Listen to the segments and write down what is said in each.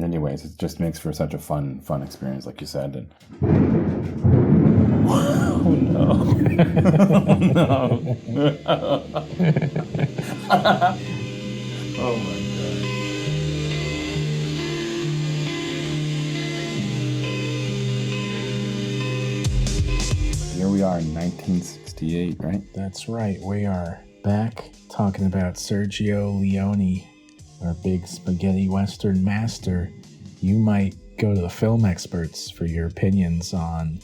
anyways, it just makes for such a fun experience, like you said. And oh no! Oh no! Oh my god! Here we are in 1968, right? That's right. We are back talking about Sergio Leone, our big spaghetti western master. You might go to the film experts for your opinions on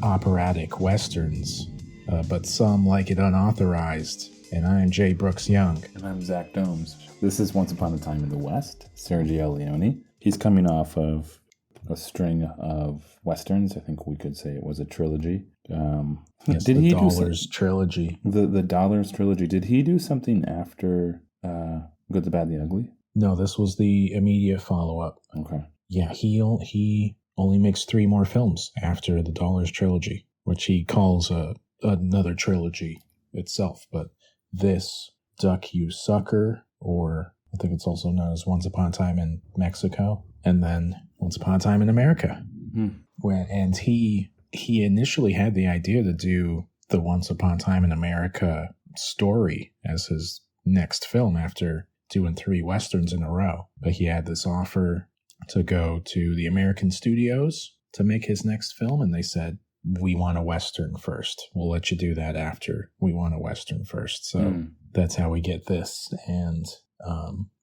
operatic westerns, but some like it unauthorized. And I'm Jay Brooks Young. And I'm Zach Domes. This is Once Upon a Time in the West, Sergio Leone. He's coming off of a string of westerns. I think we could say it was a trilogy. Yes, did the Dollars trilogy. The Dollars trilogy. Did he do something after Good, the Bad, the Ugly? No, this was the immediate follow-up. Okay. Yeah, he only makes 3 more films after the Dollars trilogy, which he calls another trilogy itself. But this, Duck You Sucker, or I think it's also known as Once Upon a Time in Mexico, and then Once Upon a Time in America. And he initially had the idea to do the Once Upon a Time in America story as his next film after doing 3 westerns in a row. But he had this offer to go to the American studios to make his next film, and they said, we want a western first. We'll let you do that after. We want a western first. So that's how we get this, and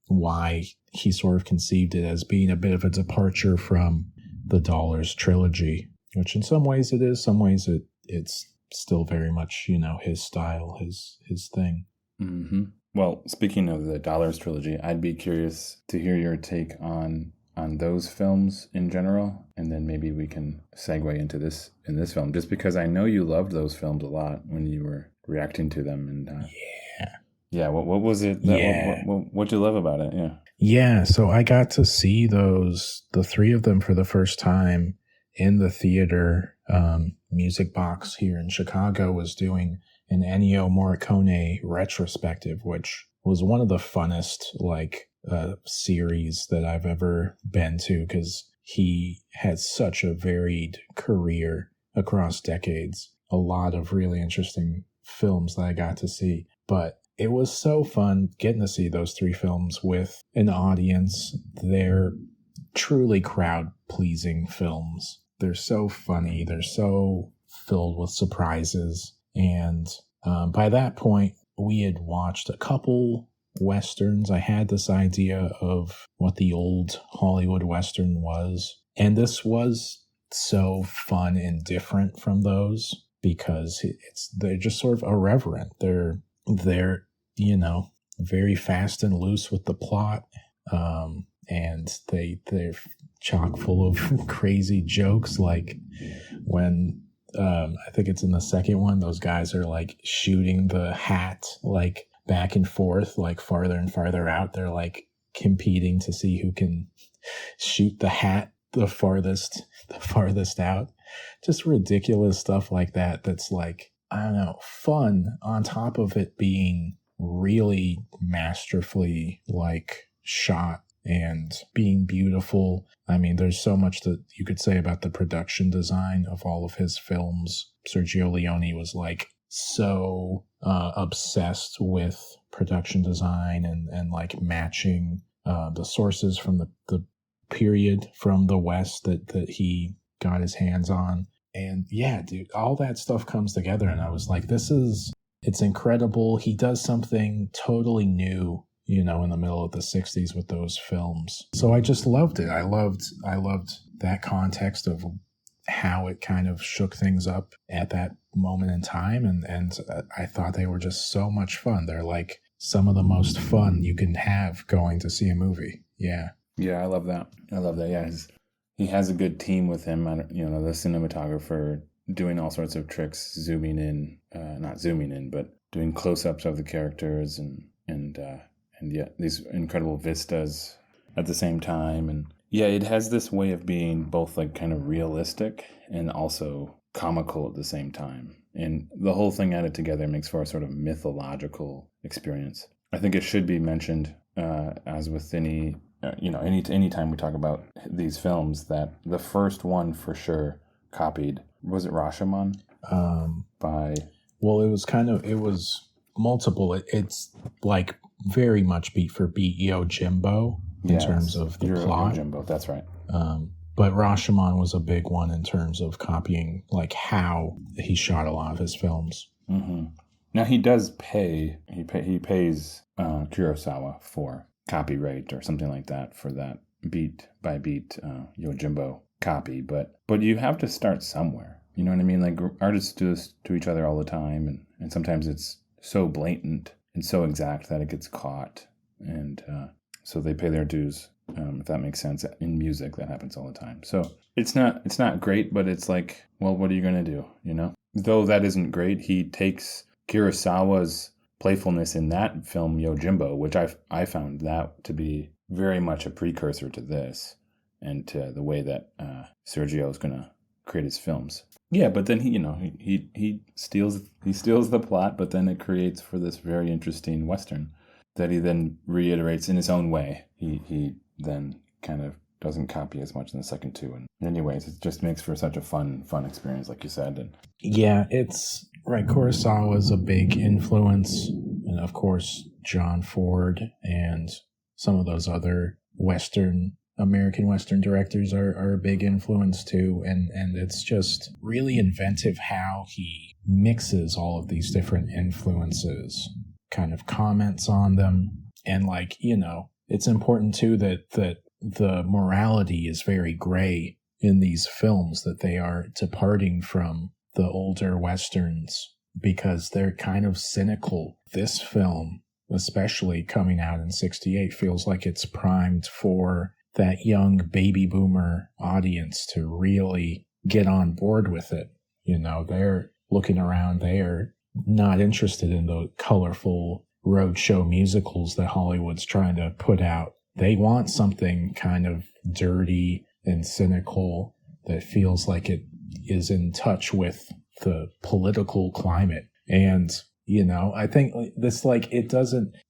why he sort of conceived it as being a bit of a departure from the Dollars trilogy, which in some ways it is, some ways it's still very much, his style, his thing. Mm-hmm. Well, speaking of the Dollars trilogy, I'd be curious to hear your take on those films in general, and then maybe we can segue into this film, just because I know you loved those films a lot when you were reacting to them. And what was it? What'd you love about it? Yeah, so I got to see the 3 of them for the first time in the theater. Music Box here in Chicago was doing an Ennio Morricone retrospective, which was one of the funnest series that I've ever been to, because he had such a varied career across decades. A lot of really interesting films that I got to see, but it was so fun getting to see those 3 films with an audience. They're truly crowd-pleasing films. They're so funny. They're so filled with surprises. And by that point, we had watched a couple westerns. I had this idea of what the old Hollywood western was. And this was so fun and different from those, because they're just sort of irreverent. They're very fast and loose with the plot. And they're chock full of crazy jokes, like when I think it's in the second one, those guys are shooting the hat back and forth, farther and farther out. They're competing to see who can shoot the hat the farthest out. Just ridiculous stuff like that. That's I don't know, fun, on top of it being really masterfully shot and being beautiful. I mean, there's so much that you could say about the production design of all of his films. Sergio Leone was so obsessed with production design and matching the sources from the period from the West that he got his hands on. And yeah, dude, all that stuff comes together, and I was like, it's incredible. He does something totally new, in the middle of the 60s with those films. So I just loved it. I loved that context of how it kind of shook things up at that moment in time. And I thought they were just so much fun. They're some of the most fun you can have going to see a movie. Yeah. Yeah, I love that. Yeah, he has a good team with him. The cinematographer doing all sorts of tricks, not zooming in, but doing close-ups of the characters and these incredible vistas at the same time. And yeah, it has this way of being both kind of realistic and also comical at the same time. And the whole thing added together makes for a sort of mythological experience. I think it should be mentioned, as with any anytime we talk about these films, that the first one for sure copied, was it Rashomon? By Well, it was multiple. It's like very much beat for beat Yojimbo in terms of the plot. Yojimbo, that's right. But Rashomon was a big one in terms of copying, like how he shot a lot of his films. Mm-hmm. Now he does pay. He pays Kurosawa for copyright or something like that for that beat by beat Yojimbo copy. But you have to start somewhere. You know what I mean? Like artists do this to each other all the time, and sometimes it's so blatant and so exact that it gets caught, and so they pay their dues. If that makes sense. In music, that happens all the time. So it's not great, but it's like, well, what are you going to do? You know? Though that isn't great, he takes Kurosawa's playfulness in that film Yojimbo, which I found that to be very much a precursor to this and to the way that Sergio is going to create his films. Yeah, but then he steals the plot, but then it creates for this very interesting Western that he then reiterates in his own way. He then kind of doesn't copy as much in the second two. And anyways, it just makes for such a fun experience, like you said. And yeah, it's right. Kurosawa is a big influence. And of course, John Ford and some of those other American Western directors are a big influence too. And it's just really inventive how he mixes all of these different influences, kind of comments on them. And it's important too that the morality is very gray in these films, that they are departing from the older Westerns because they're kind of cynical. This film, especially coming out in 1968, feels like it's primed for that young baby boomer audience to really get on board with it. They're looking around. They are not interested in the colorful roadshow musicals that Hollywood's trying to put out. They want something kind of dirty and cynical that feels like it is in touch with the political climate. And, I think this,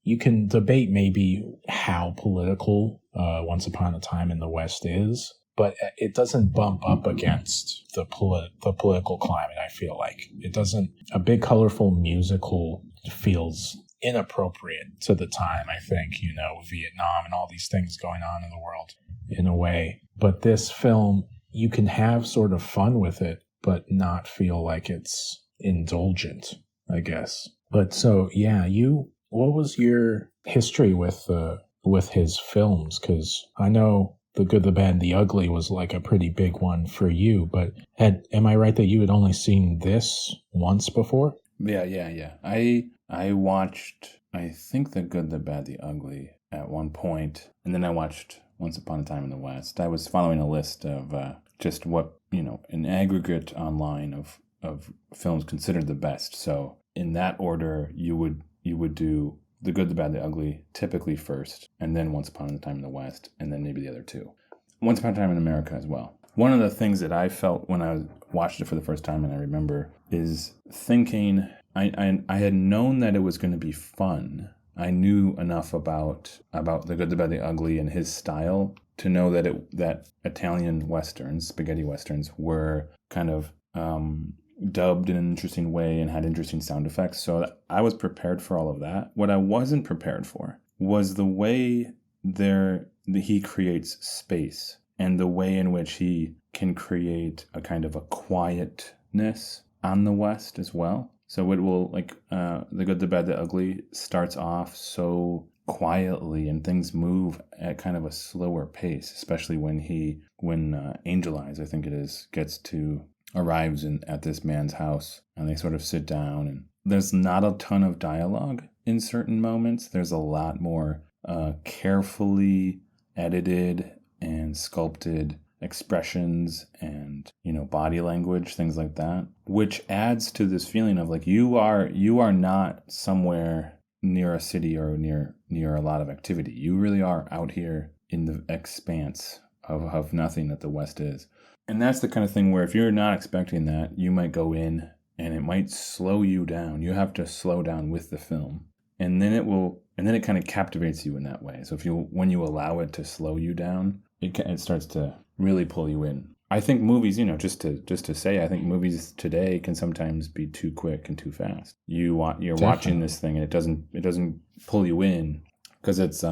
you can debate maybe how political Once Upon a Time in the West is, but it doesn't bump up against the political climate, I feel like. It doesn't, a big colorful musical feels inappropriate to the time, I think, Vietnam and all these things going on in the world in a way. But this film, you can have sort of fun with it, but not feel like it's indulgent, I guess. But so, yeah, what was your history with his films? Because I know The Good, the Bad, and the Ugly was like a pretty big one for you, but am I right that you had only seen this once before? Yeah. I watched, I think, The Good, the Bad, the Ugly at one point, and then I watched Once Upon a Time in the West. I was following a list of just what, an aggregate online of films considered the best. So in that order, you would do The Good, the Bad, the Ugly typically first, and then Once Upon a Time in the West, and then maybe the other two. Once Upon a Time in America as well. One of the things that I felt when I watched it for the first time, and I remember, is thinking I had known that it was going to be fun. I knew enough about The Good, the Bad, the Ugly and his style to know that Italian westerns, spaghetti westerns, were kind of dubbed in an interesting way and had interesting sound effects. So I was prepared for all of that. What I wasn't prepared for was the way he creates space and the way in which he can create a kind of a quietness on the West as well. So it will, The Good, the Bad, the Ugly starts off so quietly and things move at kind of a slower pace, especially when Angel Eyes, I think it is, arrives at this man's house, and they sort of sit down, and there's not a ton of dialogue in certain moments. There's a lot more carefully edited and sculpted expressions and body language, things like that, which adds to this feeling of like you are not somewhere near a city or near a lot of activity. You really are out here in the expanse of nothing that the West is. And that's the kind of thing where if you're not expecting that, you might go in and it might slow you down. You have to slow down with the film. And then it will and then it kind of captivates you in that way. So when you allow it to slow you down, it starts to really pull you in. I think movies, just to say, I think movies today can sometimes be too quick and too fast. You're Definitely. watching this thing and it doesn't pull you in because it's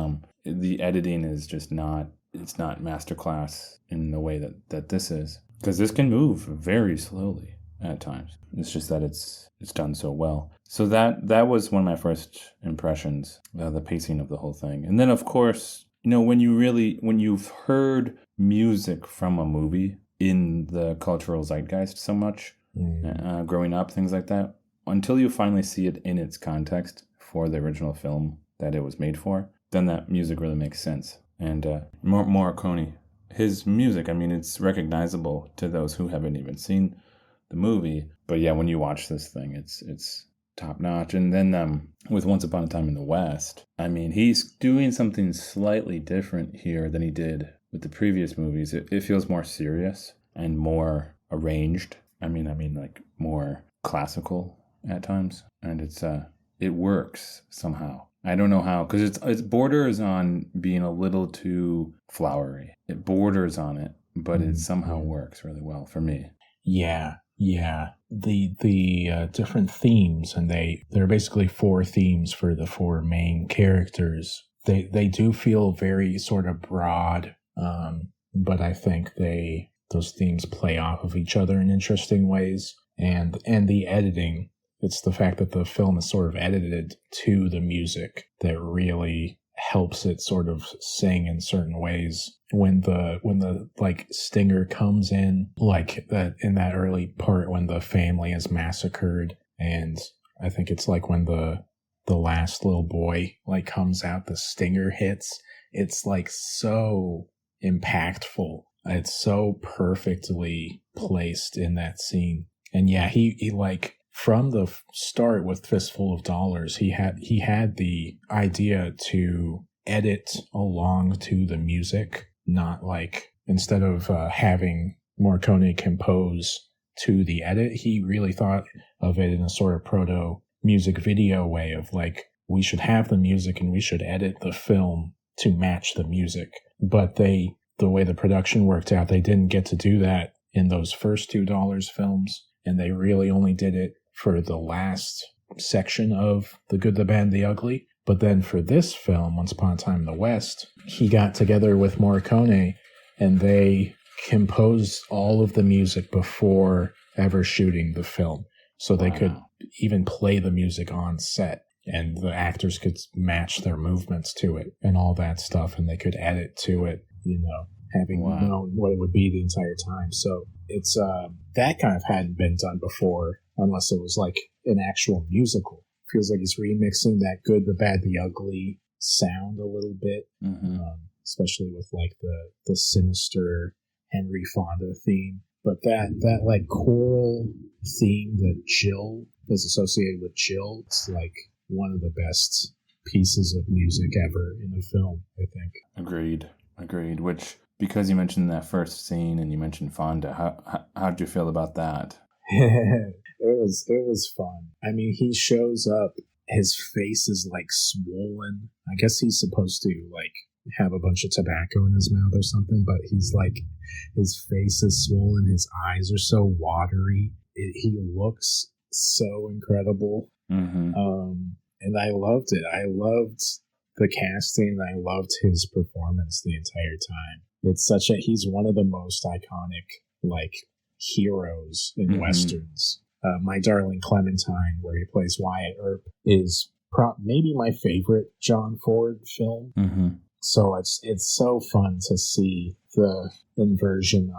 the editing is just not, it's not masterclass in the way that this is, because this can move very slowly at times. It's just that it's done so well. So that was one of my first impressions, the pacing of the whole thing. And then of course, when you've heard music from a movie in the cultural zeitgeist so much, growing up, things like that, until you finally see it in its context for the original film that it was made for, then that music really makes sense. And Morricone, his music, I mean, it's recognizable to those who haven't even seen the movie. But yeah, when you watch this thing, it's top notch. And then with Once Upon a Time in the West, I mean, he's doing something slightly different here than he did with the previous movies. It feels more serious and more arranged. I mean like more classical at times, and it works somehow. I don't know how, because it borders on being a little too flowery. It borders on it, but it somehow works really well for me. Yeah. The different themes, and there are basically 4 themes for the 4 main characters. They do feel very sort of broad, but I think those themes play off of each other in interesting ways. And the editing, it's the fact that the film is sort of edited to the music that really helps it sort of sing in certain ways. When the like stinger comes in, like that in that early part when the family is massacred, and I think it's like when the last little boy like comes out, the stinger hits. It's like so impactful. It's so perfectly placed in that scene. And yeah, he like from the start with Fistful of Dollars, he had the idea to edit along to the music, not like instead of having Morricone compose to the edit, he really thought of it in a sort of proto music video way of like, we should have the music and we should edit the film to match the music. But the way the production worked out, they didn't get to do that in those first 2 Dollars films, and they really only did it for the last section of The Good, the Bad, and the Ugly. But then for this film, Once Upon a Time in the West, he got together with Morricone and they composed all of the music before ever shooting the film. So they could even play the music on set, and the actors could match their movements to it and all that stuff, and they could edit to it, having known what it would be the entire time. So it's that kind of hadn't been done before, unless it was like an actual musical. Feels like he's remixing that Good, the Bad, the Ugly sound a little bit, especially with like the sinister Henry Fonda theme. But that like choral theme that Jill is associated with Jill, it's like one of the best pieces of music ever in a film, I think. Agreed. Which, because you mentioned that first scene and you mentioned Fonda, how'd you feel about that? It was fun. I mean, he shows up, his face is like swollen. I guess he's supposed to like have a bunch of tobacco in his mouth or something, but he's like, his face is swollen, his eyes are so watery. He looks so incredible. And I loved it. I loved the casting. I loved his performance the entire time. It's he's one of the most iconic like heroes in Westerns. My Darling Clementine, where he plays Wyatt Earp, is maybe my favorite John Ford film. So it's so fun to see the inversion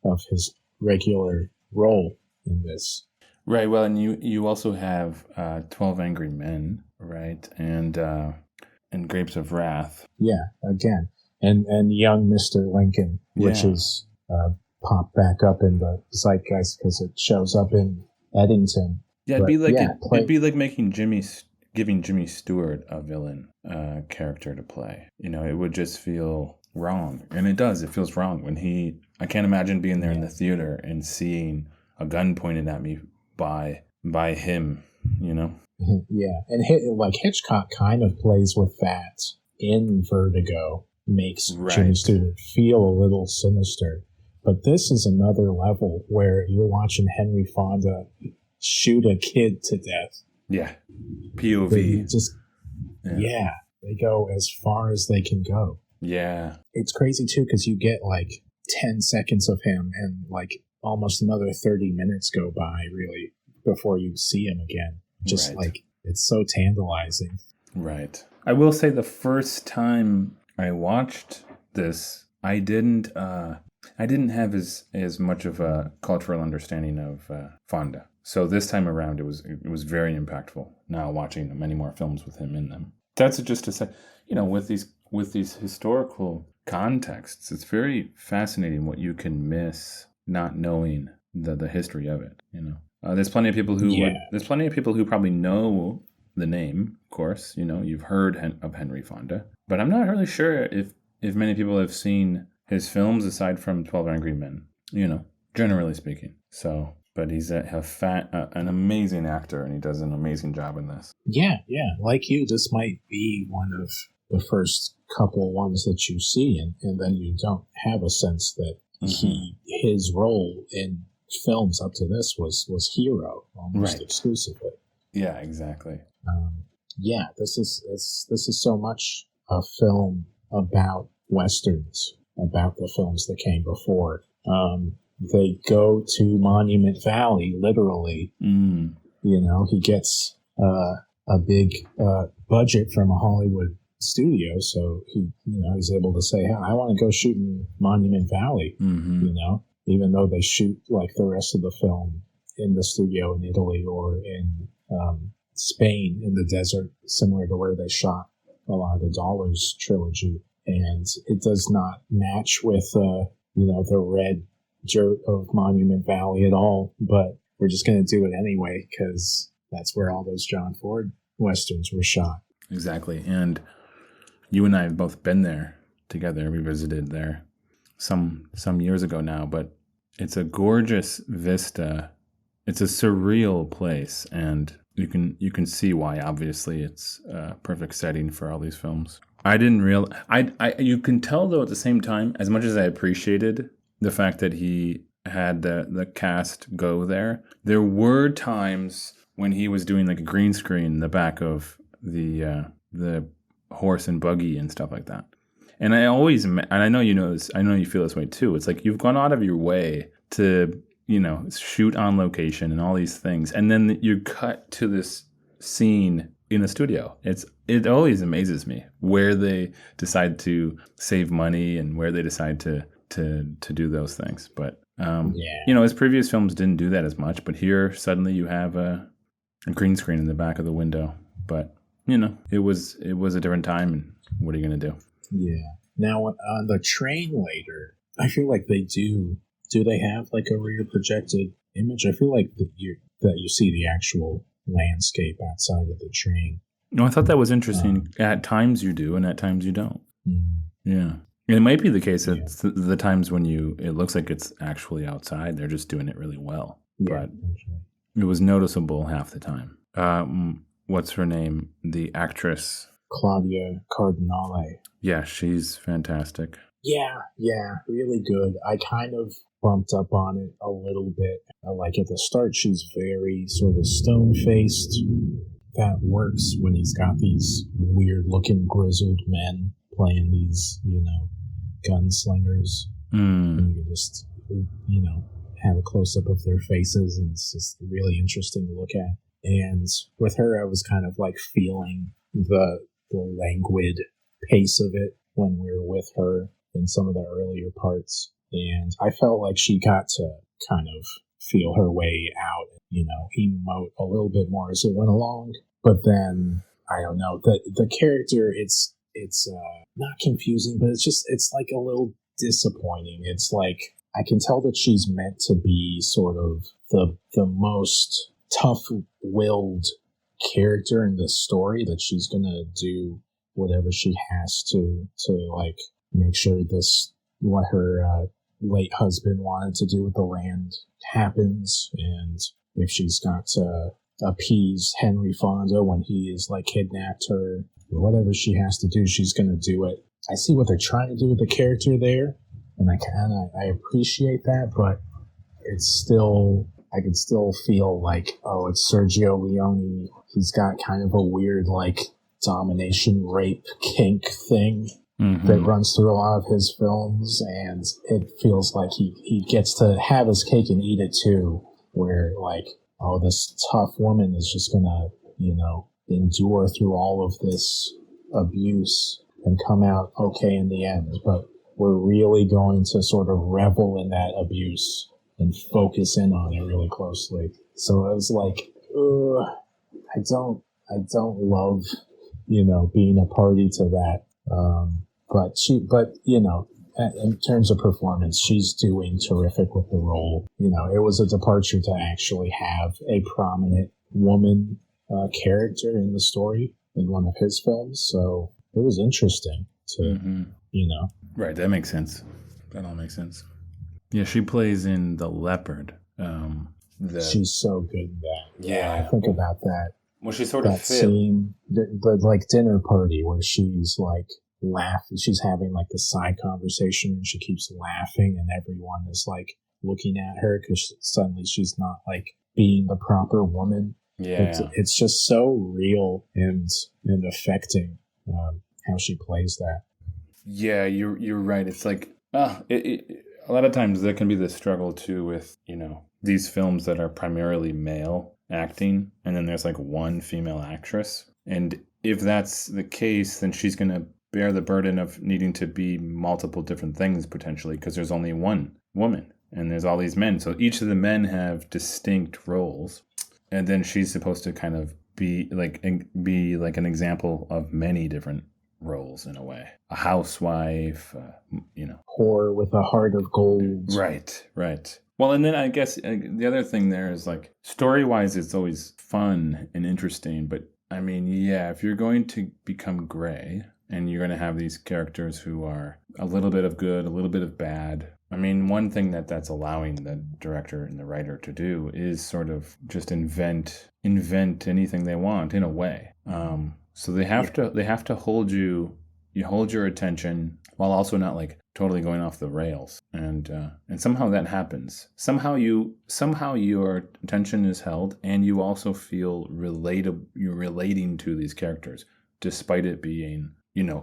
of his regular role in this. Right. Well, and you also have 12 Angry Men, right, and Grapes of Wrath. Yeah, again, and Young Mr. Lincoln, which is popped back up in the zeitgeist because it shows up in Eddington. Yeah, it'd be like giving Jimmy Stewart a villain character to play. It would just feel wrong, and it does. It feels wrong when I can't imagine being there in the theater and seeing a gun pointed at me by him. Yeah, and like Hitchcock kind of plays with that in Vertigo, makes Jimmy Right. Stewart feel a little sinister. But this is another level where you're watching Henry Fonda shoot a kid to death. Yeah. They POV. just, yeah, they go as far as they can go. Yeah. It's crazy too because you get like 10 seconds of him and like almost another 30 minutes go by really before you see him again. Just Right. like it's so tantalizing. Right. I will say the first time I watched this, I didn't have as much of a cultural understanding of Fonda. So this time around, it was very impactful. Now watching many more films with him in them. That's just to say, with these historical contexts, it's very fascinating what you can miss not knowing the history of it. There's plenty of people who probably know the name, of course. You've heard of Henry Fonda, but I'm not really sure if many people have seen his films aside from 12 Angry Men, generally speaking. So, but he's an amazing actor, and he does an amazing job in this. Yeah. Like you, this might be one of the first couple ones that you see, and then you don't have a sense that his role in films up to this was hero almost exclusively. Yeah, exactly. This is so much a film about westerns, about the films that came before. They go to Monument Valley, literally. He gets a big budget from a Hollywood studio, so he's able to say, hey, I want to go shoot in Monument Valley. Even though they shoot like the rest of the film in the studio in Italy or in Spain in the desert, similar to where they shot a lot of the Dollars trilogy, and it does not match with the red dirt of Monument Valley at all. But we're just going to do it anyway because that's where all those John Ford westerns were shot. Exactly, and you and I have both been there together. We visited there some years ago now, but it's a gorgeous vista. It's a surreal place, and you can see why. Obviously, it's a perfect setting for all these films. I didn't realize. You can tell though at the same time, as much as I appreciated the fact that he had the cast go there, there were times when he was doing like a green screen in the back of the horse and buggy and stuff like that. And I know you know this, I know you feel this way too. It's like you've gone out of your way to, shoot on location and all these things. And then you cut to this scene in a studio. It always amazes me where they decide to save money and where they decide to do those things. But, his previous films didn't do that as much. But here, suddenly you have a green screen in the back of the window. But, it was a different time. And what are you going to do? Yeah. Now on the train later, I feel like they do. Do they have like a rear projected image? I feel like that you see the actual landscape outside of the train. No, I thought that was interesting. At times you do, and at times you don't. Yeah, and it might be the case that the times when it looks like it's actually outside, they're just doing it really well. Yeah, but it was noticeable half the time. What's her name? The actress. Claudia Cardinale. Yeah, she's fantastic. Yeah, really good. I kind of bumped up on it a little bit. Like at the start, she's very sort of stone-faced. That works when he's got these weird-looking grizzled men playing these, gunslingers. And you can just, have a close-up of their faces, and it's just really interesting to look at. And with her, I was kind of like feeling the languid pace of it when we were with her in some of the earlier parts. And I felt like she got to kind of feel her way out, emote a little bit more as it went along. But then, I don't know, the character, it's not confusing, but it's like a little disappointing. It's like, I can tell that she's meant to be sort of the most tough-willed character in the story, that she's gonna do whatever she has to like make sure what her late husband wanted to do with the land happens. And if she's got to appease Henry Fonda when he is like kidnapped her. Whatever she has to do, she's going to do it. I see what they're trying to do with the character there, and I appreciate that, but I can still feel like, oh, it's Sergio Leone. He's got kind of a weird like domination rape kink thing that runs through a lot of his films, and it feels like he gets to have his cake and eat it too, where like, oh, this tough woman is just gonna, endure through all of this abuse and come out okay in the end, but we're really going to sort of revel in that abuse and focus in on it really closely. So it was like, I don't love, being a party to that. But in terms of performance, she's doing terrific with the role. It was a departure to actually have a prominent woman character in the story in one of his films. So it was interesting to, Right, that makes sense. That all makes sense. Yeah, she plays in The Leopard. She's so good in that. Yeah. I think about that. Well, she sort of that scene, the like dinner party where she's like laughing. She's having like the side conversation and she keeps laughing and everyone is like looking at her because suddenly she's not like being the proper woman. Yeah. It's just so real and affecting how she plays that. Yeah, you're right. It's like a lot of times there can be this struggle too with these films that are primarily male acting, and then there's like one female actress, and if that's the case, then she's going to bear the burden of needing to be multiple different things potentially because there's only one woman and there's all these men. So each of the men have distinct roles, and then she's supposed to kind of be like an example of many different roles in a way. A housewife, whore with a heart of gold. Right. Well, and then I guess the other thing there is like story-wise, it's always fun and interesting. But I mean, yeah, if you're going to become gray and you're going to have these characters who are a little bit of good, a little bit of bad. I mean, one thing that's allowing the director and the writer to do is sort of just invent anything they want in a way. So they have to hold your attention while also not like totally going off the rails, and somehow that happens. Somehow your attention is held, and you also feel you're relating to these characters, despite it being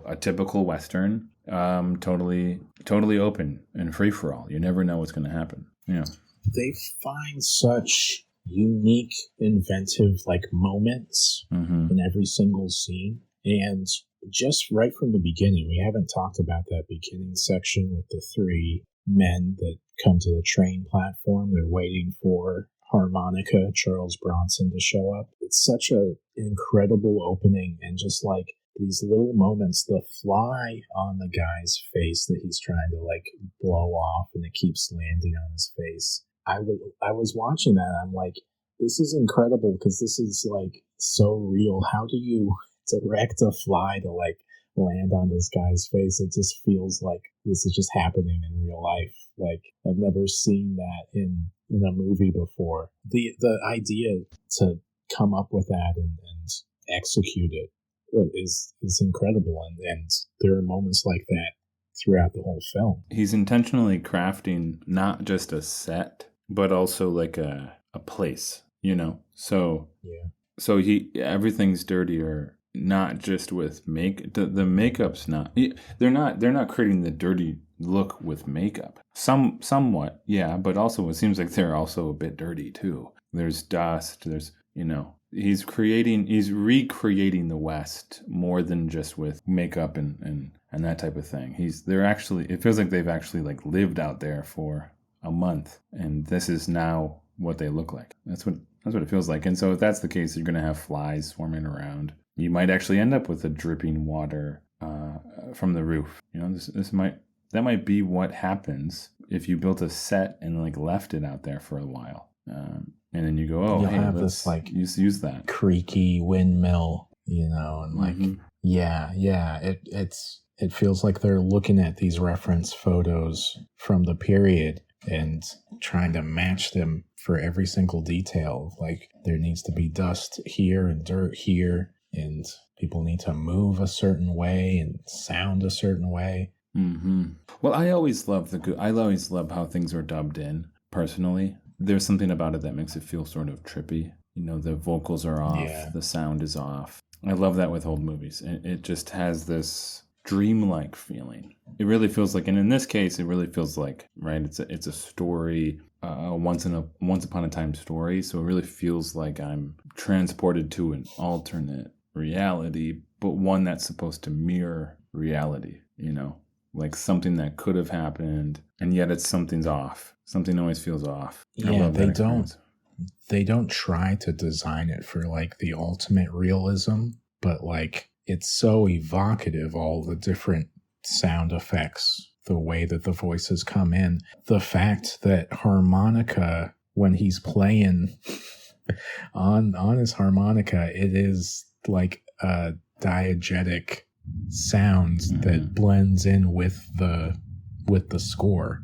a typical Western, totally open and free for all. You never know what's going to happen. Yeah, they find such unique, inventive like moments in every single scene, and just right from the beginning, we haven't talked about that beginning section with the three men that come to the train platform. They're waiting for Harmonica, Charles Bronson, to show up. It's such an incredible opening, and just like these little moments, the fly on the guy's face that he's trying to like blow off, and it keeps landing on his face. I was watching that, I'm like, this is incredible because this is like so real. How do you direct a fly to like land on this guy's face? It just feels like this is just happening in real life. Like I've never seen that in a movie before. The idea to come up with that and execute it is incredible, and there are moments like that throughout the whole film. He's intentionally crafting not just a set, but also like a place, So yeah. So everything's dirtier. Not just with the makeup's not. They're not creating the dirty look with makeup. Somewhat, yeah, but also it seems like they're also a bit dirty too. There's dust. There's he's recreating the West more than just with makeup and that type of thing. It feels like they've actually like lived out there for a month, and this is now what they look like. That's what it feels like. And so if that's the case, you're going to have flies swarming around. You might actually end up with a dripping water from the roof. That might be what happens if you built a set and like left it out there for a while, and then you go, oh, you'll hey, have let's this like use that creaky windmill, and like it feels like they're looking at these reference photos from the period and trying to match them for every single detail. Like there needs to be dust here and dirt here, and people need to move a certain way and sound a certain way. Well, I always love how things are dubbed in. Personally, there's something about it that makes it feel sort of trippy. The vocals are off, the sound is off. I love that with old movies. It just has this dreamlike feeling. It really feels like, and in this case, it really feels like, right? It's a story, a once upon a time story. So it really feels like I'm transported to an alternate reality, but one that's supposed to mirror reality. Like something that could have happened, and yet something's off. Something always feels off. Yeah, they don't try to design it for like the ultimate realism, but like it's so evocative, all the different sound effects, the way that the voices come in, the fact that harmonica, when he's playing on his harmonica, it is like a diegetic sound that blends in with the score.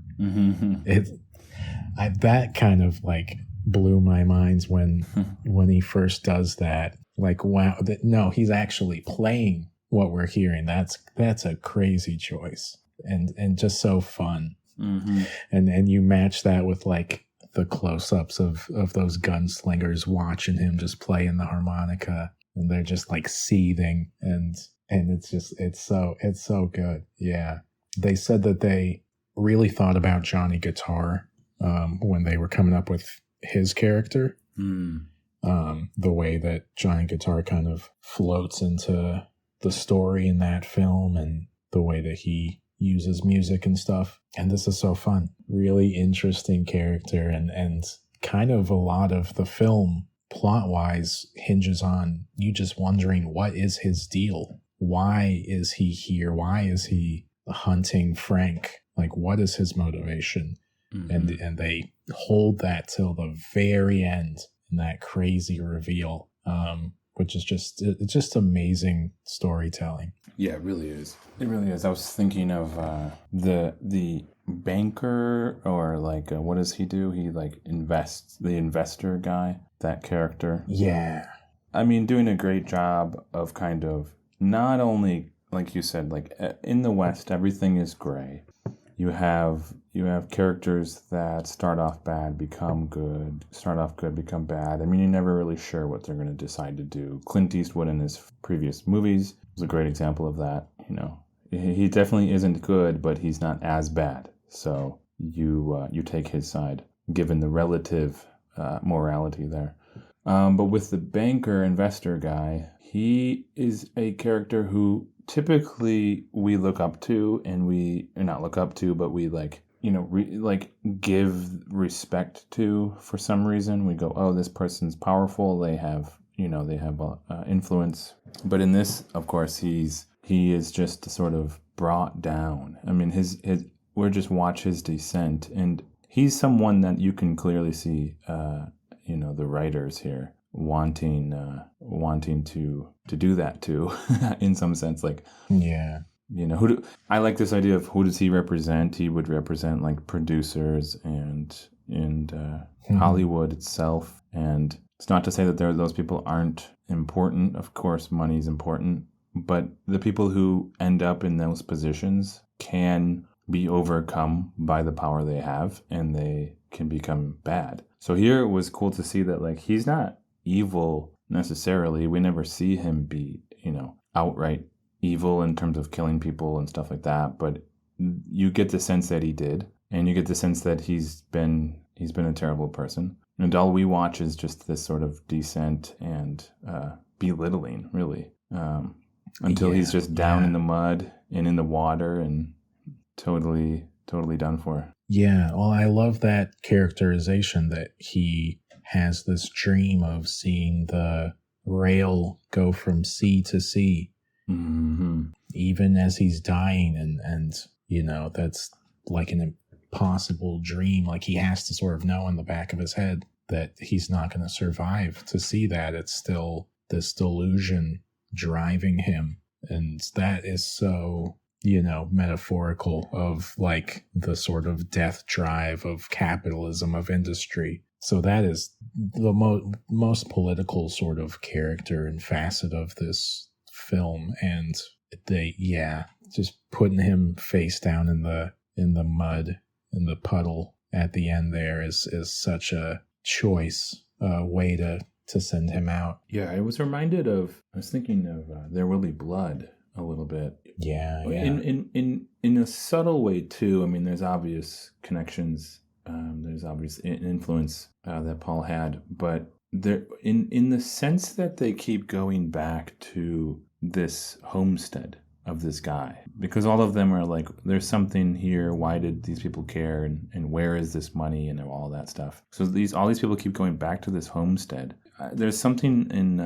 That kind of like blew my mind when he first does that. Like, wow, no, he's actually playing what we're hearing. That's a crazy choice and just so fun. And you match that with like the close-ups of those gunslingers watching him just play in the harmonica, and they're just like seething, and it's so good. Yeah, they said that they really thought about Johnny Guitar when they were coming up with his character. The way that Johnny Guitar kind of floats into the story in that film, and the way that he uses music and stuff. And this is so fun. Really interesting character, and kind of a lot of the film plot-wise hinges on you just wondering, what is his deal? Why is he here? Why is he hunting Frank? Like, what is his motivation? And they hold that till the very end in that crazy reveal, which is just amazing storytelling. Yeah, it really is. It really is. I was thinking of the banker, or like what does he do? He like invests, the investor guy, that character. Yeah. I mean, doing a great job of kind of not only, like you said, like in the West, everything is gray. You have characters that start off bad, become good, start off good, become bad. I mean, you're never really sure what they're going to decide to do. Clint Eastwood in his previous movies was a great example of that. He definitely isn't good, but he's not as bad. So you take his side, given the relative morality there. But with the banker investor guy, he is a character who typically we look up to, and we not look up to, but we give respect to for some reason. We go, oh, this person's powerful. They have influence. But in this, of course, he is just sort of brought down. I mean, we're just watch his descent, and he's someone that you can clearly see, the writers here wanting to do that too, in some sense. Like, yeah, I like this idea of who does he represent? He would represent like producers and Hollywood itself. And it's not to say that those people aren't important. Of course, money's important, but the people who end up in those positions can be overcome by the power they have, and they can become bad. So here it was cool to see that like he's not evil necessarily. We never see him be, outright evil in terms of killing people and stuff like that, but you get the sense that he did, and you get the sense that he's been a terrible person. And all we watch is just this sort of descent and belittling, really, until he's just down in the mud and in the water and totally done for. Yeah, well, I love that characterization that he has this dream of seeing the rail go from sea to sea, even as he's dying, and that's like an impossible dream. Like, he has to sort of know in the back of his head that he's not going to survive to see that. It's still this delusion driving him, and that is so metaphorical of like the sort of death drive of capitalism, of industry. So that is the most political sort of character and facet of this film. And just putting him face down in the mud, in the puddle at the end there is such a choice way to send him out. Yeah, I was thinking of There Will Be Blood a little bit. Yeah. In a subtle way too. I mean, there's obvious connections. There's obvious influence that Paul had, but there in the sense that they keep going back to this homestead of this guy, because all of them are like, there's something here. Why did these people care? And where is this money and all that stuff? So all these people keep going back to this homestead. There's something in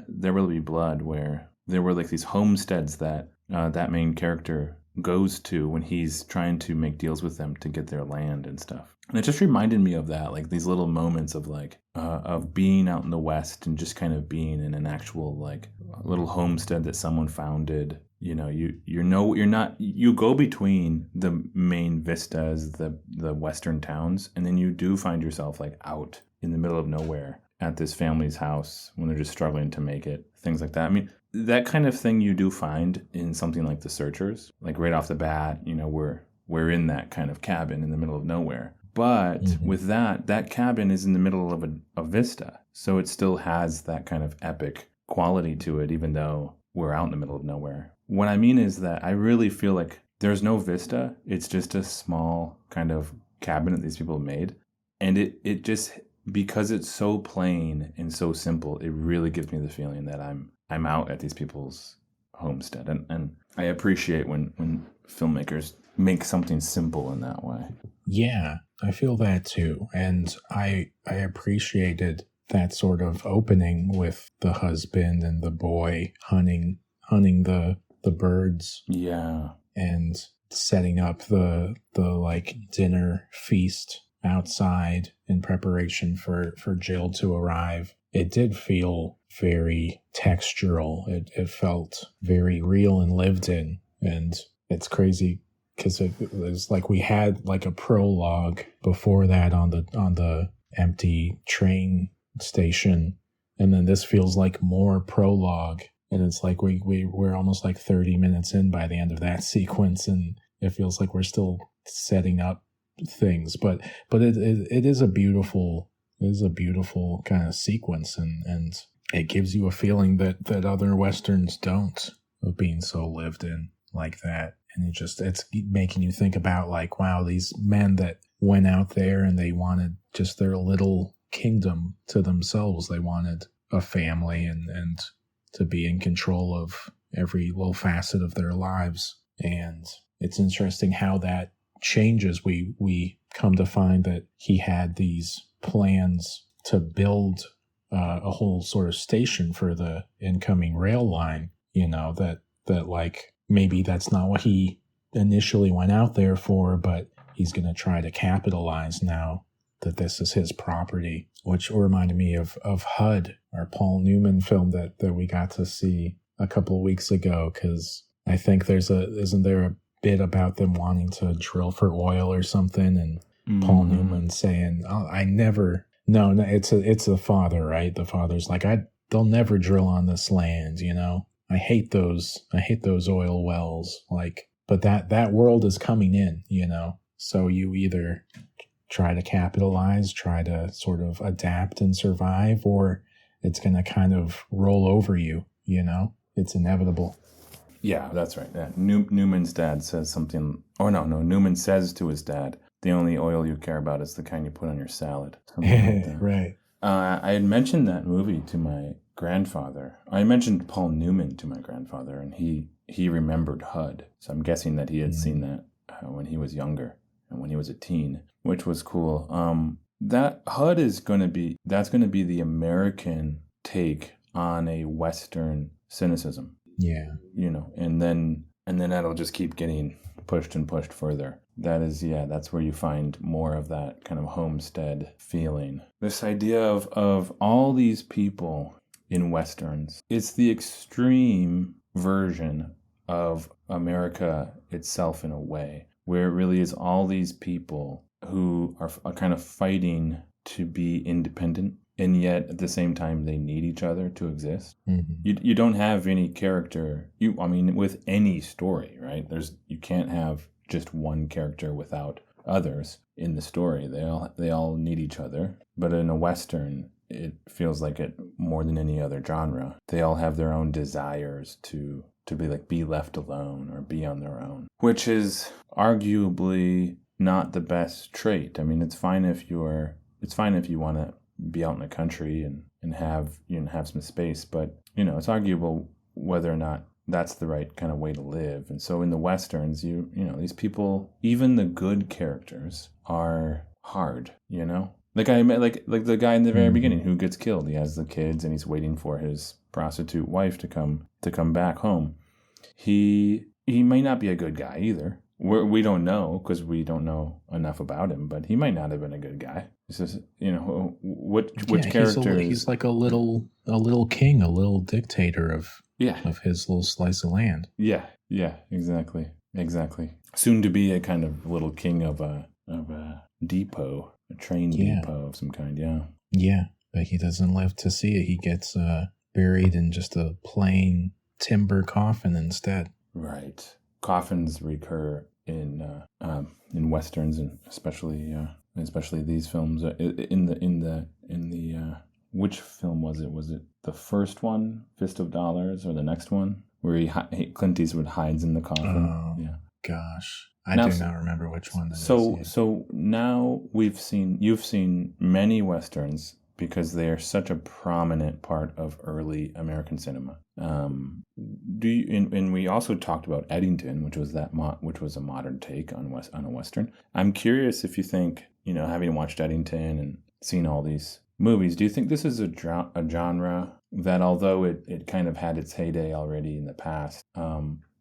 There Will Be Blood where there were like these homesteads that that main character goes to when he's trying to make deals with them to get their land and stuff. And it just reminded me of that, like these little moments of like of being out in the West and just kind of being in an actual like little homestead that someone founded. You go between the main vistas, the Western towns, and then you do find yourself like out in the middle of nowhere at this family's house when they're just struggling to make it, things like that. I mean, that kind of thing you do find in something like The Searchers. Like right off the bat, we're in that kind of cabin in the middle of nowhere. But with that cabin is in the middle of a vista. So it still has that kind of epic quality to it, even though we're out in the middle of nowhere. What I mean is that I really feel like there's no vista. It's just a small kind of cabin that these people made. And it just, because it's so plain and so simple, it really gives me the feeling that I'm out at these people's homestead. And I appreciate when filmmakers make something simple in that way. Yeah, I feel that too. And I appreciated that sort of opening with the husband and the boy hunting the birds. Yeah. And setting up the like dinner feast outside in preparation for Jill to arrive. It did feel very textural. It felt very real and lived in. And it's crazy because it was like we had like a prologue before that on the empty train station, and then this feels like more prologue, and it's like we're almost like 30 minutes in by the end of that sequence, and it feels like we're still setting up things, but it is a beautiful kind of sequence, and it gives you a feeling that other westerns don't, of being so lived in like that. And it's making you think about like, wow, these men that went out there and they wanted just their little kingdom to themselves. They wanted a family and to be in control of every little facet of their lives. And it's interesting how that changes. We come to find that he had these plans to build a whole sort of station for the incoming rail line, that like maybe that's not what he initially went out there for, but he's going to try to capitalize now that this is his property, which reminded me of HUD, our Paul Newman film that we got to see a couple of weeks ago, because I think isn't there a bit about them wanting to drill for oil or something, and Paul Newman saying, "Oh, it's the father, right? The father's like, they'll never drill on this land, I hate those oil wells, like, but that world is coming in, so you either try to capitalize, try to sort of adapt and survive, or it's going to kind of roll over you, it's inevitable." Yeah, that's right. Yeah. Newman's dad says something, or no, Newman says to his dad, the only oil you care about is the kind you put on your salad. Something like that. Right. I had mentioned that movie to my grandfather. I mentioned Paul Newman to my grandfather, and he remembered HUD. So I'm guessing that he had seen that when he was younger and when he was a teen, which was cool. That HUD is going to be the American take on a Western cynicism. Yeah. And then that'll just keep getting pushed and pushed further. That's where you find more of that kind of homestead feeling. This idea of all these people in Westerns. It's the extreme version of America itself in a way, where it really is all these people who are kind of fighting to be independent, and yet at the same time they need each other to exist. Mm-hmm. You don't have any character. I mean, with any story, right? You can't have just one character without others in the story. They all need each other. But in a Western, it feels like it more than any other genre. They all have their own desires to be left alone or be on their own, which is arguably not the best trait. I mean, it's fine if you want to be out in the country and have some space, but it's arguable whether or not that's the right kind of way to live. And so in the Westerns, these people, even the good characters, are hard. The guy, like the guy in the very beginning who gets killed. He has the kids and he's waiting for his prostitute wife to come back home. He may not be a good guy either. We don't know because we don't know enough about him, but he might not have been a good guy. It's just, which character he's like a little king, a little dictator of his little slice of land. Yeah, exactly. Soon to be a kind of little king of a depot, a train depot of some kind. Yeah, but he doesn't live to see it. He gets buried in just a plain timber coffin instead. Right. Coffins recur in westerns, and especially these films. In the which film was it? Was it the first one, Fist of Dollars, or the next one where Clint Eastwood hides in the coffin? Oh, yeah. Gosh, I do not remember which one that is. So now you've seen many westerns because they are such a prominent part of early American cinema. And we also talked about Eddington, which was a modern take on a western. I'm curious if you think, having watched Eddington and seen all these movies, do you think this is a genre that, although it kind of had its heyday already in the past,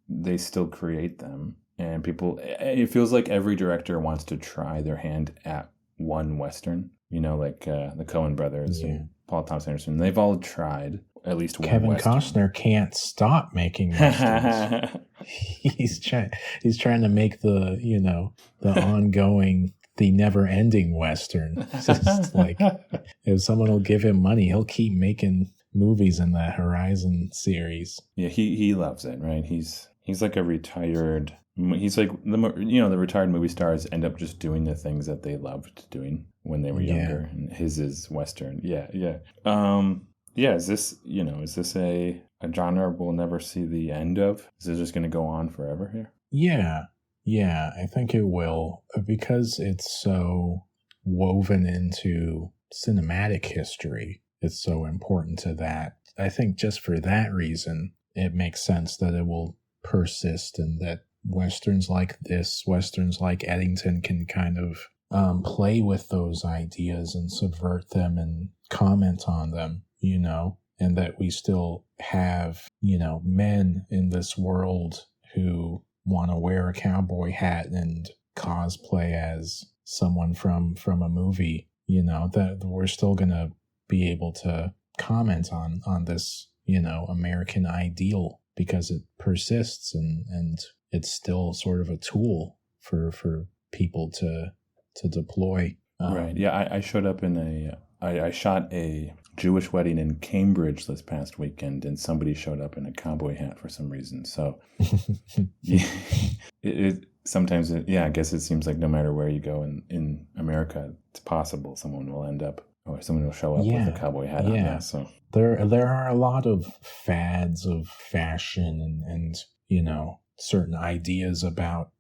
they still create them, and it feels like every director wants to try their hand at one western, like the Coen brothers and Paul Thomas Anderson. They've all tried at least one Kevin western. Costner can't stop making westerns. He's trying to make the ongoing, the never-ending western. It's just like, if someone will give him money, he'll keep making movies in that Horizon series. Yeah, he loves it, right? He's like a retired. He's like the retired movie stars end up just doing the things that they loved doing when they were younger, and his is western. Yeah. Is this a genre we'll never see the end of? Is it just going to go on forever here? Yeah, I think it will, because it's so woven into cinematic history. It's so important to that. I think just for that reason, it makes sense that it will persist, and that westerns like this, westerns like Eddington, can kind of play with those ideas and subvert them and comment on them, and that we still have, men in this world who want to wear a cowboy hat and cosplay as someone from a movie, that we're still going to be able to comment on this, American ideal, because it persists and it's still sort of a tool for people to deploy. Right. Yeah, I showed up I shot a Jewish wedding in Cambridge this past weekend, and somebody showed up in a cowboy hat for some reason. So sometimes I guess it seems like no matter where you go in America, it's possible someone will show up with a cowboy hat on. Yeah. So there are a lot of fads of fashion and certain ideas about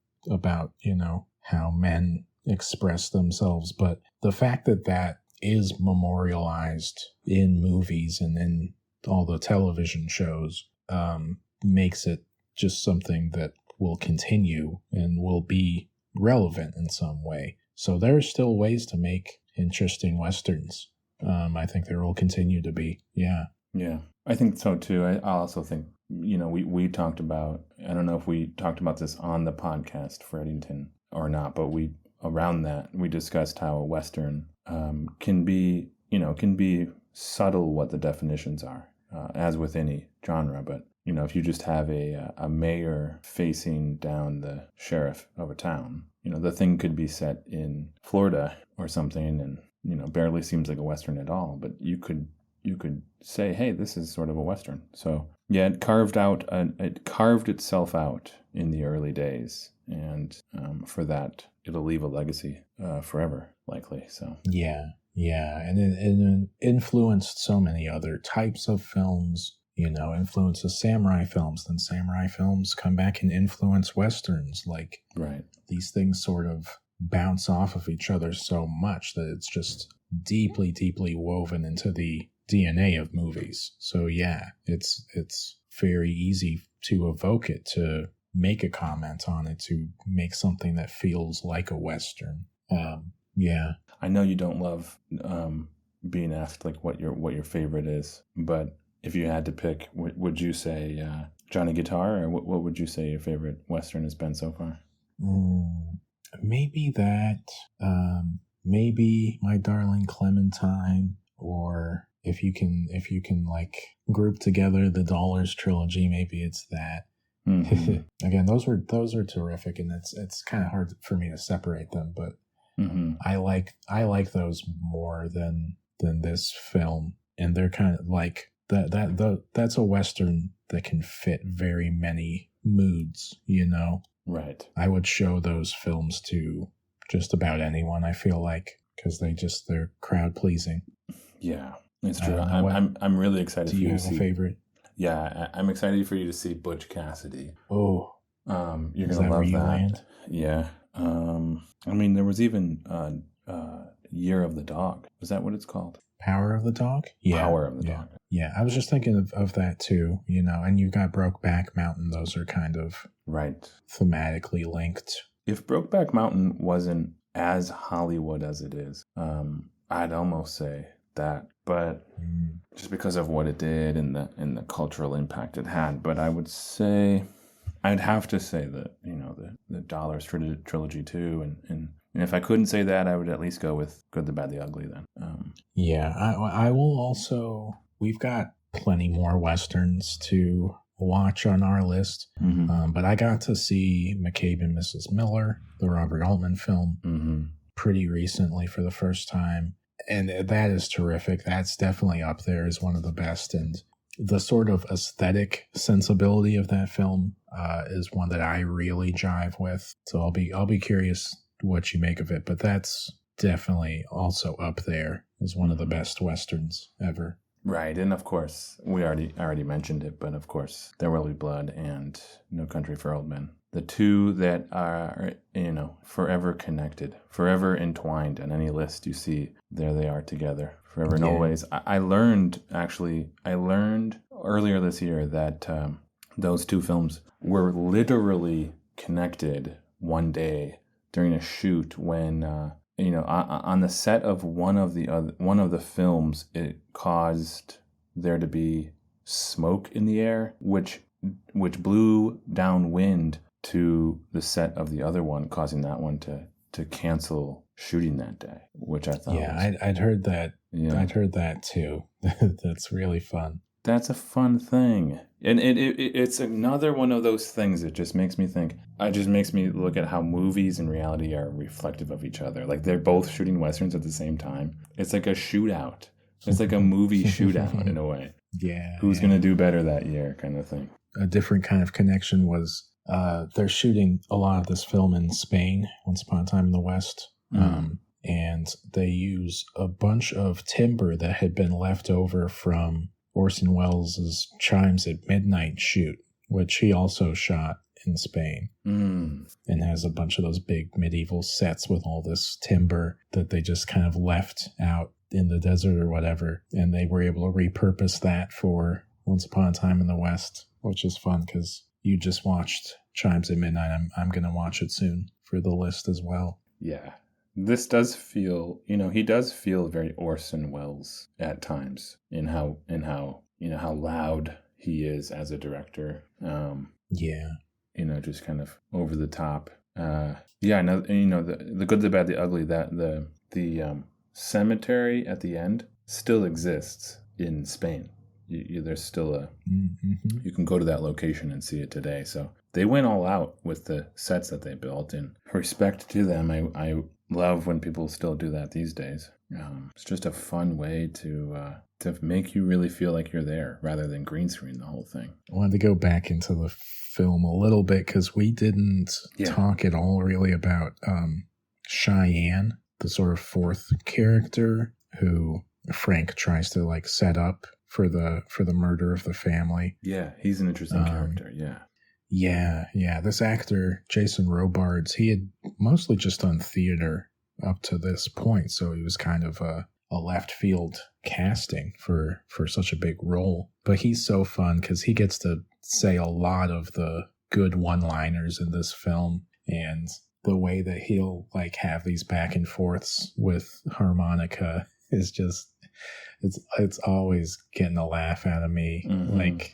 how men express themselves, but the fact that is memorialized in movies and in all the television shows makes it just something that will continue and will be relevant in some way. So there are still ways to make interesting westerns. I think there will continue to be. Yeah, I think so too. I also think we talked about, I don't know if we talked about this on the podcast for Eddington or not, but we discussed how a western can be subtle what the definitions are, as with any genre. But if you just have a mayor facing down the sheriff of a town, the thing could be set in Florida or something, and barely seems like a Western at all, but you could say, hey, this is sort of a Western. So yeah, it carved itself out in the early days, and for that it'll leave a legacy forever, likely. So yeah, and it influenced so many other types of films. Influences samurai films. Then samurai films come back and influence Westerns. Like, right, these things sort of bounce off of each other so much that it's just deeply, deeply woven into the DNA of movies. So yeah, it's very easy to evoke it, to make a comment on it, to make something that feels like a Western. Yeah. I know you don't love being asked like what your favorite is, but if you had to pick, would you say Johnny Guitar, or what would you say your favorite Western has been so far? Maybe that. Maybe My Darling Clementine, or if you can like group together the Dollars trilogy, maybe it's that. Mm-hmm. Again, those are terrific, and it's kind of hard for me to separate them, but mm-hmm. I like those more than this film, and they're kind of like that's a Western that can fit very many moods, Right. I would show those films to just about anyone, I feel like, because they're crowd pleasing. Yeah, it's true. I'm really excited for you to see. Do you have a favorite? Yeah, I'm excited for you to see Butch Cassidy. Oh, you're gonna love that. Land? Yeah. I mean, there was even Year of the Dog. Is that what it's called? Power of the Dog? Yeah. Power of the Dog. Yeah, I was just thinking of that too, and you've got Brokeback Mountain. Those are kind of right thematically linked. If Brokeback Mountain wasn't as Hollywood as it is, I'd almost say that, but just because of what it did and the cultural impact it had. But I'd have to say that, the Dollars trilogy too, and if I couldn't say that, I would at least go with Good, the Bad, the Ugly then. Yeah, I will also. We've got plenty more Westerns to watch on our list, mm-hmm. But I got to see McCabe and Mrs. Miller, the Robert Altman film, mm-hmm. pretty recently for the first time, and that is terrific. That's definitely up there as one of the best, and the sort of aesthetic sensibility of that film is one that I really jive with. So I'll be curious what you make of it, but that's definitely also up there as one of the best Westerns ever. Right, and of course, I already mentioned it, but of course, There Will Be Blood and No Country for Old Men. The two that are, forever connected, forever entwined on any list you see, there they are together, forever and always. I learned earlier this year that those two films were literally connected one day during a shoot when... on the set of one of the films, it caused there to be smoke in the air, which blew downwind to the set of the other one, causing that one to cancel shooting that day, which I thought. Yeah, I'd heard that. Yeah. I'd heard that too. That's really fun. That's a fun thing. And it's another one of those things that just makes me think. It just makes me look at how movies and reality are reflective of each other. Like, they're both shooting Westerns at the same time. It's like a shootout. It's like a movie shootout in a way. Yeah. Who's going to do better that year kind of thing. A different kind of connection was they're shooting a lot of this film in Spain, Once Upon a Time in the West. And they use a bunch of timber that had been left over from Orson Welles' Chimes at Midnight shoot, which he also shot in Spain, and has a bunch of those big medieval sets with all this timber that they just kind of left out in the desert or whatever, and they were able to repurpose that for Once Upon a Time in the West, which is fun because you just watched Chimes at Midnight. I'm going to watch it soon for the list as well. Yeah. This does feel, he does feel very Orson Welles at times in how how loud he is as a director. Just kind of over the top. The Good, the Bad, the Ugly. That the cemetery at the end still exists in Spain. there's still a Mm-hmm. you can go to that location and see it today. So they went all out with the sets that they built, and respect to them. I love when people still do that these days. It's just a fun way to make you really feel like you're there rather than green screen the whole thing. I wanted to go back into the film a little bit because we didn't talk at all really about Cheyenne, the sort of fourth character who Frank tries to like set up for the murder of the family. Yeah, he's an interesting character. Yeah. This actor, Jason Robards, he had mostly just done theater up to this point, so he was kind of a left field casting for such a big role. But he's so fun because he gets to say a lot of the good one-liners in this film, and the way that he'll like have these back and forths with harmonica is just it's always getting a laugh out of me. Like,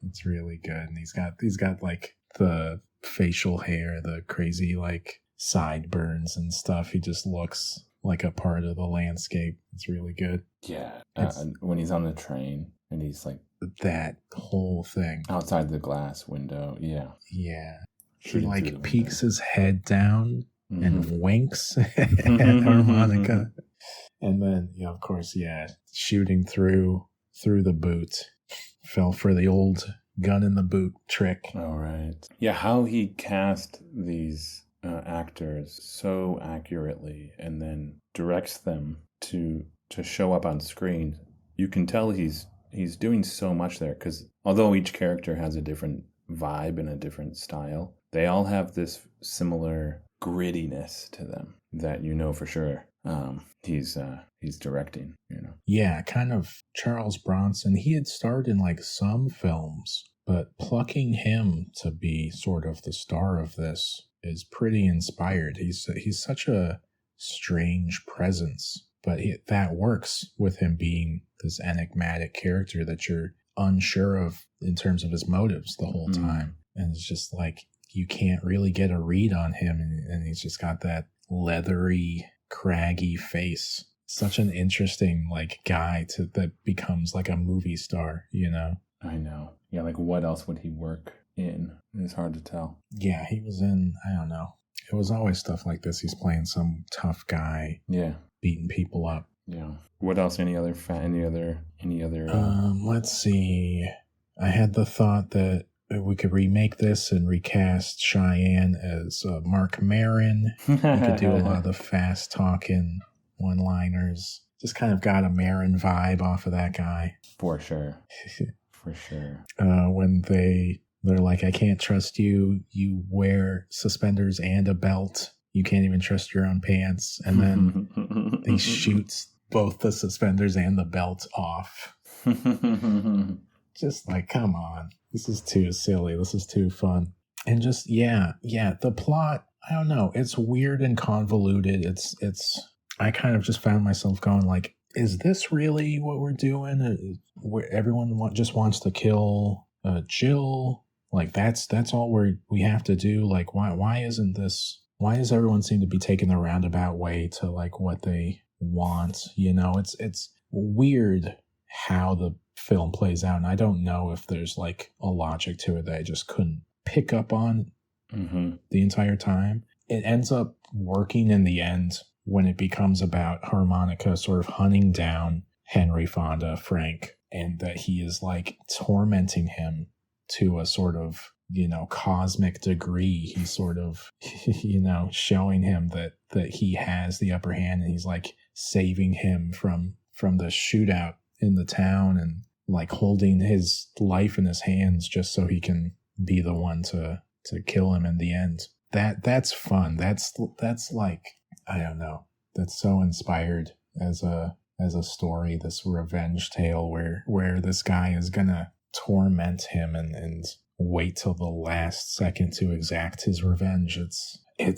it's really good. And he's got like the facial hair, the crazy like sideburns and stuff. He just looks like a part of the landscape. It's really good. Yeah. When he's on the train and he's like that whole thing outside the glass window. Yeah. He like peeks his head down and winks at harmonica. And then, of course, shooting through the boot. Fell for the old gun in the boot trick. All right. Yeah, how he cast these actors so accurately and then directs them to show up on screen. You can tell he's doing so much there, because although each character has a different vibe and a different style, they all have this similar grittiness to them that for sure he's directing. Yeah, kind of Charles Bronson. He had starred in like some films, but plucking him to be sort of the star of this is pretty inspired. He's such a strange presence, but that works with him being this enigmatic character that you're unsure of in terms of his motives the whole time. And it's just like you can't really get a read on him, and he's just got that leathery, craggy face. Such an interesting like guy that becomes like a movie star, I know. Yeah, like what else would he work in? It's hard to tell. Yeah, he was in, I don't know. It was always stuff like this. He's playing some tough guy. Yeah. Beating people up. Yeah. What else? Any other? Let's see. I had the thought that we could remake this and recast Cheyenne as Mark Maron. We could do a lot of the fast talking one-liners. Just kind of got a Maron vibe off of that guy. For sure. For sure. When they're like, I can't trust you. You wear suspenders and a belt. You can't even trust your own pants. And then he shoots both the suspenders and the belt off. Just like, come on. This is too silly. This is too fun. And just, the plot, I don't know. It's weird and convoluted. I kind of just found myself going like, is this really what we're doing? Where everyone just wants to kill Jill? Like, that's all we have to do? Like, why does everyone seem to be taking the roundabout way to like what they want? It's weird how the film plays out, and I don't know if there's like a logic to it that I just couldn't pick up on the entire time. It ends up working in the end when it becomes about harmonica sort of hunting down Henry Fonda, Frank, and that he is like tormenting him to a sort of, cosmic degree. He's sort of, showing him that he has the upper hand, and he's like saving him from the shootout in the town, and like holding his life in his hands just so he can be the one to kill him in the end. That's fun. That's like, I don't know. That's so inspired as a story, this revenge tale where this guy is gonna torment him and wait till the last second to exact his revenge. I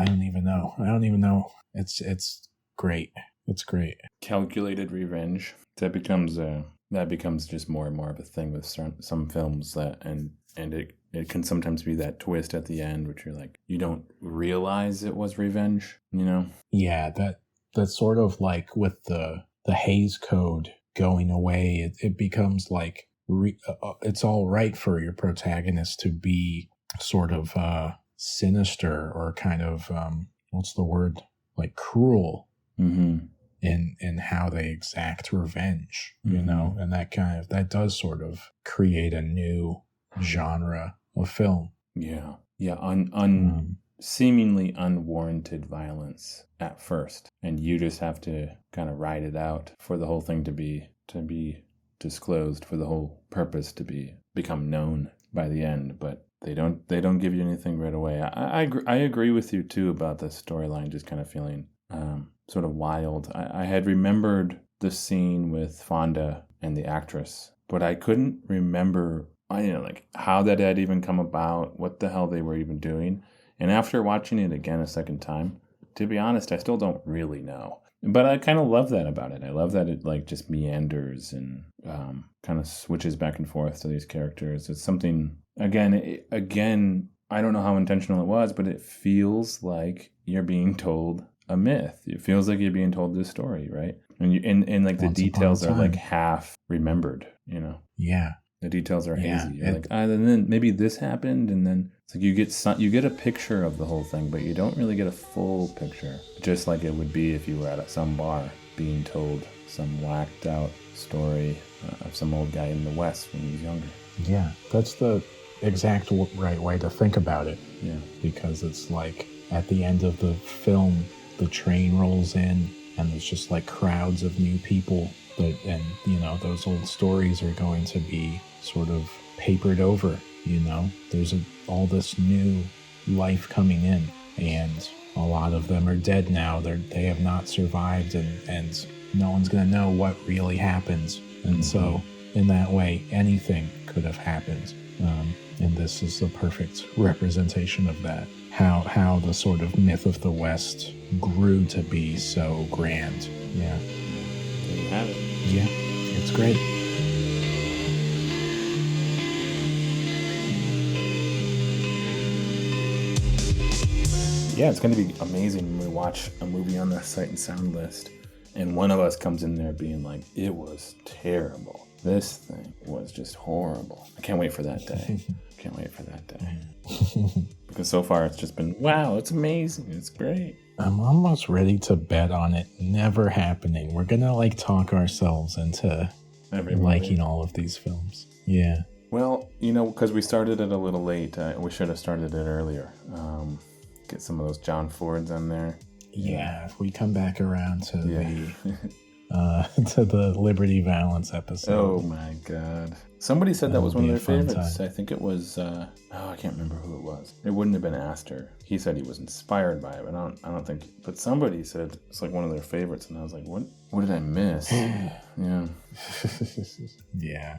don't even know. It's great. It's great. Calculated revenge. That becomes just more and more of a thing with some films and it can sometimes be that twist at the end, which you're like, you don't realize it was revenge, Yeah, that's sort of like with the Hays Code going away, it becomes like it's all right for your protagonist to be sort of sinister or kind of what's the word, like cruel in how they exact revenge, you know, and that does sort of create a new genre of film. Yeah, seemingly unwarranted violence at first, and you just have to kind of ride it out for the whole thing to be disclosed, for the whole purpose to become known by the end. But they don't give you anything right away. I agree with you too about the storyline just kind of feeling sort of wild. I had remembered the scene with Fonda and the actress, but I couldn't remember like how that had even come about, what the hell they were even doing. And after watching it again a second time, to be honest, I still don't really know. But I kind of love that about it. I love that it like just meanders and kind of switches back and forth to these characters. It's something, again, I don't know how intentional it was, but it feels like you're being told a myth. It feels like you're being told this story, right? And like the details are like half remembered, you know? Yeah. The details are hazy. You're like, and then maybe this happened, and then it's like you get a picture of the whole thing, but you don't really get a full picture. Just like it would be if you were at some bar being told some whacked out story of some old guy in the West when he was younger. Yeah, that's the exact right way to think about it. Yeah, because it's like at the end of the film, the train rolls in, and there's just like crowds of new people. And you know, those old stories are going to be sort of papered over, you know. There's all this new life coming in, and a lot of them are dead now. They have not survived, and no one's going to know what really happens. And so in that way, anything could have happened. And this is the perfect representation of that. How the sort of myth of the West grew to be so grand. Yeah. There you have it. Yeah, it's great. Yeah, it's going to be amazing when we watch a movie on the Sight and Sound list and one of us comes in there being like, it was terrible. This thing was just horrible. I can't wait for that day. Because so far it's just been, wow, it's amazing. It's great. I'm almost ready to bet on it never happening. We're going to like talk ourselves into liking all of these films. Yeah. Well, you know, because we started it a little late. We should have started it earlier. Get some of those John Fords on there. Yeah, if we come back around to the Liberty Valance episode. Oh my God. Somebody said that was one of their favorites. I think it was, I can't remember who it was. It wouldn't have been Astor. He said he was inspired by it, but I don't think, but somebody said it's like one of their favorites. And I was like, what did I miss? Yeah. Yeah.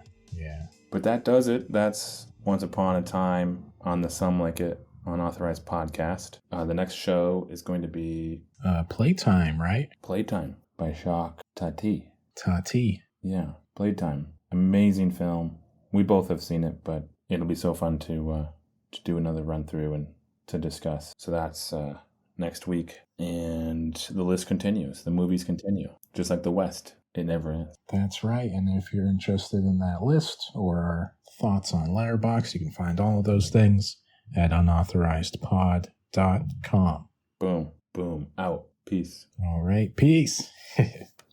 But that does it. That's Once Upon a Time on the Some Like It Unauthorized podcast. The next show is going to be Playtime, right? Playtime by Jacques Tati. Yeah, Playtime. Amazing film. We both have seen it, but it'll be so fun to do another run through and to discuss. So that's next week, and the list continues. The movies continue, just like the West. It never ends. That's right. And if you're interested in that list or our thoughts on Letterboxd, you can find all of those things at unauthorizedpod.com. Boom, out. Peace. All right, peace.